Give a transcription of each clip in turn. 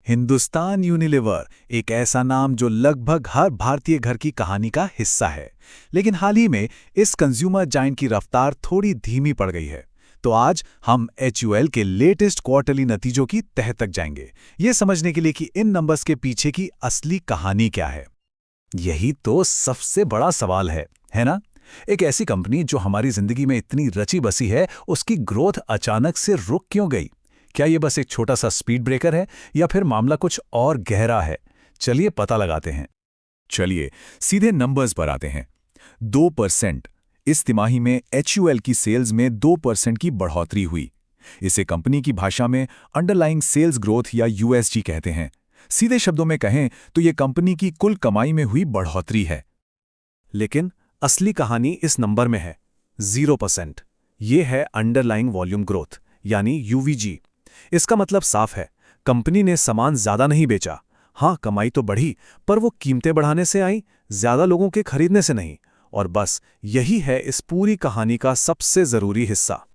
Hindustan Unilever एक ऐसा नाम जो लगभग हर भारतीय घर की कहानी का हिस्सा है। लेकिन हाल ही में इस कंज्यूमर जायंट की रफ्तार थोड़ी धीमी पड़ गई है। तो आज हम HUL के लेटेस्ट क्वार्टरली नतीजों की तह तक जाएंगे, ये समझने के लिए कि इन नंबर्स के पीछे की असली कहानी क्या है। यही तो सबसे बड़ा सवाल है ना? एक ऐसी कंपनी जो हमारी जिंदगी में इतनी रची बसी है, उसकी ग्रोथ अचानक से रुक क्यों गई? क्या ये बस एक छोटा सा स्पीड ब्रेकर है या फिर मामला कुछ और गहरा है? चलिए पता लगाते हैं। चलिए सीधे नंबर्स पर आते हैं। 2%। इस तिमाही में HUL की सेल्स में 2% की बढ़ोतरी हुई। इसे कंपनी की भाषा में अंडरलाइंग सेल्स ग्रोथ या USG कहते हैं। सीधे शब्दों में कहें तो ये कंपनी की कुल कमाई में हुई बढ़ोतरी है। लेकिन असली कहानी इस नंबर में है, 0%। ये है अंडरलाइंग वॉल्यूम ग्रोथ यानी UVG। इसका मतलब साफ है, कंपनी ने सामान ज्यादा नहीं बेचा। हाँ, कमाई तो बढ़ी, पर वो कीमतें बढ़ाने से आई, ज्यादा लोगों के खरीदने से नहीं। और बस यही है इस पूरी कहानी का सबसे जरूरी हिस्सा।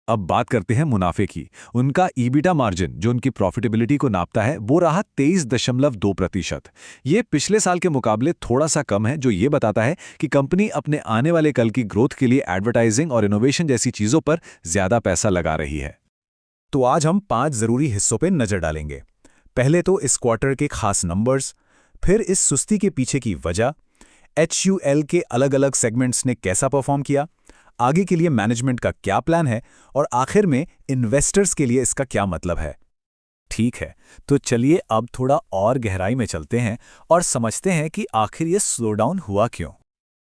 अब बात करते हैं मुनाफे की। उनका EBITDA मार्जिन जो उनकी प्रॉफिटेबिलिटी को नापता है वो रहा 23.2%। ये पिछले साल के मुकाबले थोड़ा सा कम है, जो ये बताता है कि कंपनी अपने आने वाले कल की ग्रोथ के लिए एडवर्टाइजिंग और इनोवेशन जैसी चीजों पर ज्यादा पैसा लगा रही है। तो आज हम 5 जरूरी हिस्सों पर नजर डालेंगे। पहले तो इस क्वार्टर के खास नंबर्स, फिर इस सुस्ती के पीछे की वजह, HUL के अलग अलग सेगमेंट्स ने कैसा परफॉर्म किया, आगे के लिए मैनेजमेंट का क्या प्लान है, और आखिर में इन्वेस्टर्स के लिए इसका क्या मतलब है। ठीक है, तो चलिए अब थोड़ा और गहराई में चलते हैं और समझते हैं कि आखिर ये स्लोडाउन हुआ क्यों।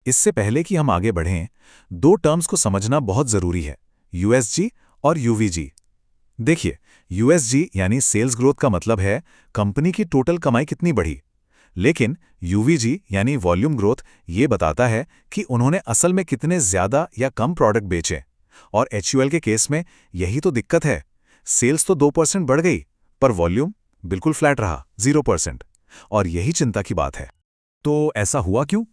इससे पहले कि हम आगे बढ़ें, 2 टर्म्स को समझना बहुत जरूरी है, USG और UVG। देखिए, USG यानी सेल्स ग्रोथ का मतलब है कंपनी की टोटल कमाई कितनी बढ़ी, लेकिन UVG यानी वॉल्यूम ग्रोथ ये बताता है कि उन्होंने असल में कितने ज्यादा या कम प्रोडक्ट बेचे। और HUL के केस में यही तो दिक्कत है। सेल्स तो 2% बढ़ गई, पर वॉल्यूम बिल्कुल फ्लैट रहा, 0%। और यही चिंता की बात है। तो ऐसा हुआ क्यों?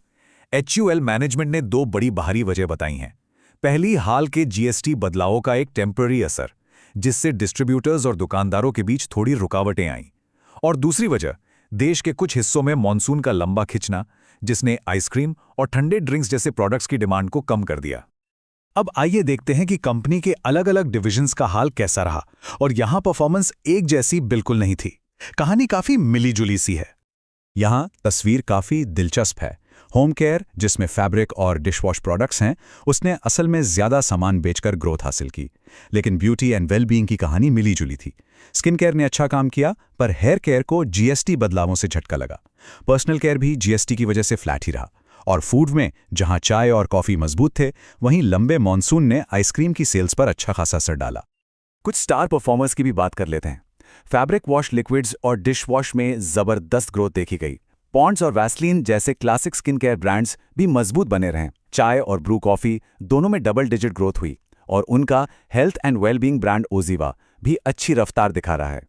HUL मैनेजमेंट ने 2 बड़ी बाहरी वजह बताई हैं। पहली, हाल के GST बदलावों का एक टेम्पररी असर, जिससे डिस्ट्रीब्यूटर्स और दुकानदारों के बीच थोड़ी रुकावटें आईं। और दूसरी वजह, देश के कुछ हिस्सों में मॉनसून का लंबा खिंचना, जिसने आइसक्रीम और ठंडे ड्रिंक्स जैसे प्रोडक्ट्स की डिमांड को कम कर दिया। अब आइए देखते हैं कि कंपनी के अलग अलग डिविजन्स का हाल कैसा रहा। और यहां परफॉर्मेंस एक जैसी बिल्कुल नहीं थी। कहानी काफी मिली-जुली सी है। यहां तस्वीर काफी दिलचस्प है। होम केयर, जिसमें फैब्रिक और डिशवॉश प्रोडक्ट्स हैं, उसने असल में ज्यादा सामान बेचकर ग्रोथ हासिल की। लेकिन ब्यूटी एंड वेलबींग की कहानी मिली-जुली थी। स्किन केयर ने अच्छा काम किया, पर हेयर केयर को GST बदलावों से झटका लगा। पर्सनल केयर भी GST की वजह से फ्लैट ही रहा। और फूड में जहां चाय और कॉफी मजबूत थे, वहीं लंबे मॉनसून ने आइसक्रीम की सेल्स पर अच्छा खासा असर डाला। कुछ स्टार परफॉर्मर्स की भी बात कर लेते हैं। फैब्रिक वॉश लिक्विड्स और डिश वॉश में जबरदस्त ग्रोथ देखी गई। पॉन्ड्स और वैसलीन जैसे क्लासिक स्किन केयर ब्रांड्स भी मजबूत बने रहे। चाय और ब्रू कॉफी दोनों में डबल डिजिट ग्रोथ हुई। और उनका health and wellbeing brand Oziva भी अच्छी रफ्तार दिखा रहा है।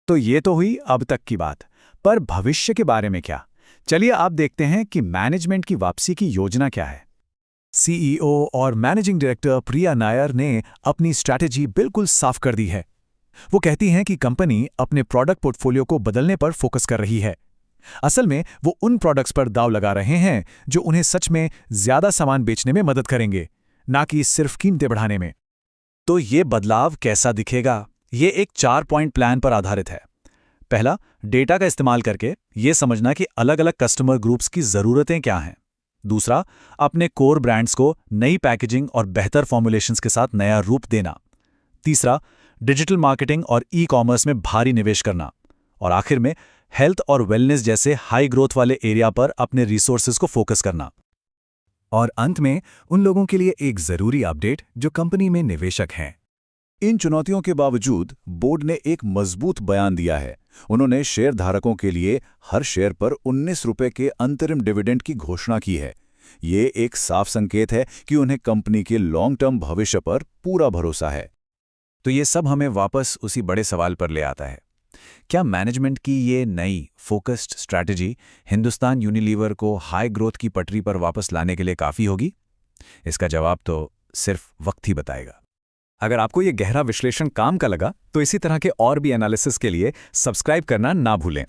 तो ये तो हुई अब तक की बात, पर भविष्य के बारे में क्या? चलिए आप देखते हैं कि मैनेजमेंट की वापसी की योजना क्या है। CEO और मैनेजिंग डायरेक्टर प्रिया नायर ने अपनी स्ट्रैटेजी बिल्कुल साफ कर दी है। वो कहती हैं कि कंपनी अपने प्रोडक्ट पोर्टफोलियो को बदलने पर फोकस कर रही है। असल में वो उन प्रोडक्ट्स पर दांव लगा रहे हैं जो उन्हें सच में ज्यादा सामान बेचने में मदद करेंगे, ना कि सिर्फ कीमतें बढ़ाने में। तो ये बदलाव कैसा दिखेगा? ये एक 4 पॉइंट प्लान पर आधारित है। पहला, डेटा का इस्तेमाल करके ये समझना कि अलग अलग कस्टमर ग्रुप्स की ज़रूरतें क्या हैं। दूसरा, अपने कोर ब्रांड्स को नई पैकेजिंग और बेहतर फॉर्मुलेशंस के साथ नया रूप देना। तीसरा, डिजिटल मार्केटिंग और ई-कॉमर्स में भारी निवेश करना। और आखिर में हेल्थ और वेलनेस जैसे हाई ग्रोथ वाले एरिया पर अपने रिसोर्सेज को फोकस करना। और अंत में उन लोगों के लिए एक जरूरी अपडेट जो कंपनी में निवेशक हैं। इन चुनौतियों के बावजूद बोर्ड ने एक मजबूत बयान दिया है। उन्होंने शेयर धारकों के लिए हर शेयर पर 19 रुपए के अंतरिम डिविडेंड की घोषणा की है। ये एक साफ संकेत है कि उन्हें कंपनी के लॉन्ग टर्म भविष्य पर पूरा भरोसा है। तो ये सब हमें वापस उसी बड़े सवाल पर ले आता है, क्या मैनेजमेंट की ये नई फोकस्ड स्ट्रैटेजी हिंदुस्तान यूनिलीवर को हाई ग्रोथ की पटरी पर वापस लाने के लिए काफ़ी होगी? इसका जवाब तो सिर्फ वक्त ही बताएगा। अगर आपको ये गहरा विश्लेषण काम का लगा तो इसी तरह के और भी एनालिसिस के लिए सब्सक्राइब करना ना भूलें।